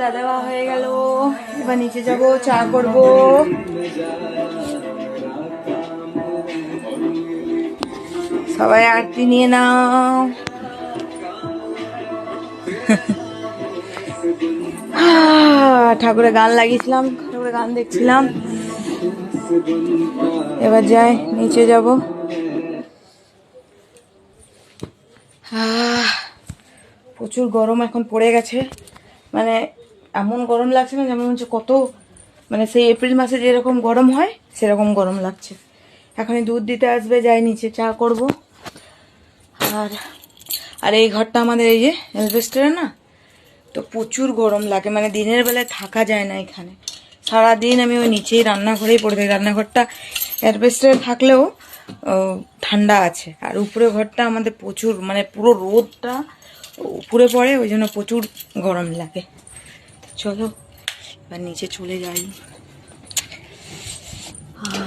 চাটা দেওয়া হয়ে গেল, এবার নিচে যাব, চা করব। সবাই আরতি নিয়ে নাও। ঠাকুরের গান লাগিয়েছিলাম, ঠাকুরের গান দেখছিলাম। এবার যাই, নিচে যাব। প্রচুর গরম এখন পড়ে গেছে, মানে এমন গরম লাগছে না যেমন হচ্ছে কত, মানে সেই এপ্রিল মাসে যেরকম গরম হয় সেরকম গরম লাগছে। এখনই দুধ দিতে আসবে, যাই নিচে চা করব। আর এই ঘরটা আমাদের এই যে অ্যাসবেস্টরের না, তো প্রচুর গরম লাগে, মানে দিনের বেলায় থাকা যায় না এখানে। সারাদিন আমি ওই নিচেই রান্নাঘরেই পড়ে থাকি। রান্নাঘরটা অ্যাসবেস্টরের থাকলেও ঠান্ডা আছে, আর উপরে ঘরটা আমাদের প্রচুর, মানে পুরো রোদটা উপরে পড়ে, ওই জন্য প্রচুর গরম লাগে। চলো এবার নিচে চলে যাই।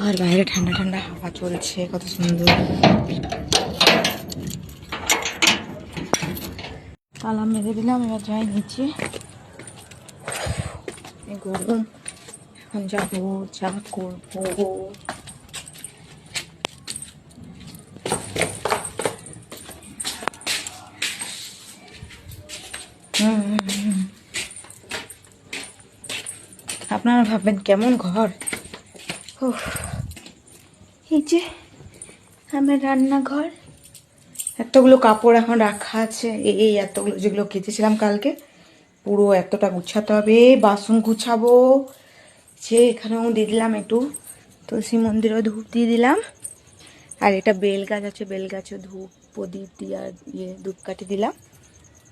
আর বাইরে ঠান্ডা ঠান্ডা হাওয়া চলছে, কত সুন্দর। তালা মেরে দিলাম, এবার যাই নিচে। গরম, এখন যাবো, চা করবো। আপনারা ভাববেন কেমন ঘর। এই যে আমার রান্নাঘর, এতগুলো কাপড় এখন রাখা আছে, এই এতগুলো যেগুলো কেচেছিলাম কালকে, পুরো এতটা গুছাতে হবে। বাসন গুছাবো, যে এখানেও দিয়ে দিলাম একটু তুলসী মন্দিরেও ধূপ দিয়ে দিলাম। আর এটা বেল গাছ আছে, বেল গাছে ধূপ প্রদীপ দিয়ে আর ধূপকাঠি দিলাম।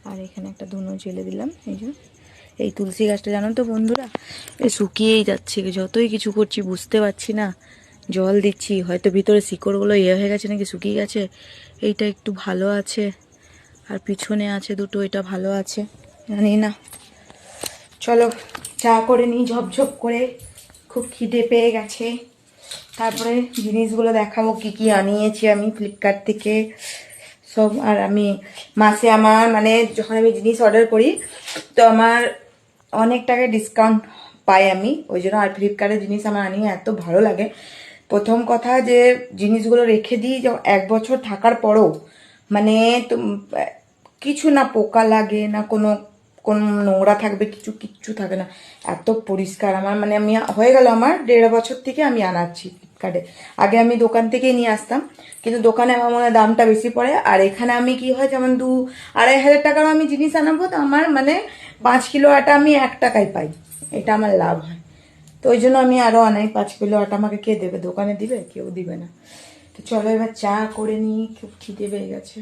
আর এখানে একটা ধুনো জেলে দিলাম। এই যে এই তুলসী গাছটা জানো তো বন্ধুরা, শুকিয়েই যাচ্ছে, যতই কিছু করছি বুঝতে পারছি না। জল দিচ্ছি, হয়তো ভিতরে শিকড়গুলো হয়ে গেছে নাকি শুকিয়ে গেছে। এইটা একটু ভালো আছে, আর পিছনে আছে দুটো, এটা ভালো আছে, জানি না। চলো চা করে নিই ঝপঝপ করে, খুব খিদে পেয়ে গেছে। তারপরে জিনিসগুলো দেখাবো কি কি আনিয়েছি আমি ফ্লিপকার্ট থেকে সব। আর আমি মাসে আমার, মানে যখন আমি জিনিস অর্ডার করি তো আমার অনেক টাকা ডিসকাউন্ট পাই আমি, ওই জন্য। আর ফ্লিপকার্টের জিনিস আমার আনিয়ে এত ভালো লাগে। প্রথম কথা যে জিনিসগুলো রেখে দিই, যে 1 বছর থাকার পরও মানে কিছু না পোকা লাগে না, কোনো নোংরা থাকবে, কিচ্ছু থাকে না, এত পরিষ্কার আমার। মানে আমি হয়ে গেল আমার 1.5 বছর থেকে আমি আনাচ্ছি ফ্লিপকার্টে। আগে আমি দোকান থেকেই নিয়ে আসতাম, কিন্তু দোকানে আমার মনে হয় দামটা বেশি পড়ে। আর এখানে আমি কি হয়, যেমন 2-2.5 হাজার টাকার আমি জিনিস আনাবো, তো আমার মানে 5 কিলো আটা আমি 1 টাকায় পাই, এটা আমার লাভ হয়। তো ওই জন্য আমি আরো আনাই। 5 কিলো আটা আমাকে কে দেবে, দোকানে দিবে? কেউ দিবে না। তো চলো এবার চা করে নিই, খুব খিদে পেয়ে গেছে।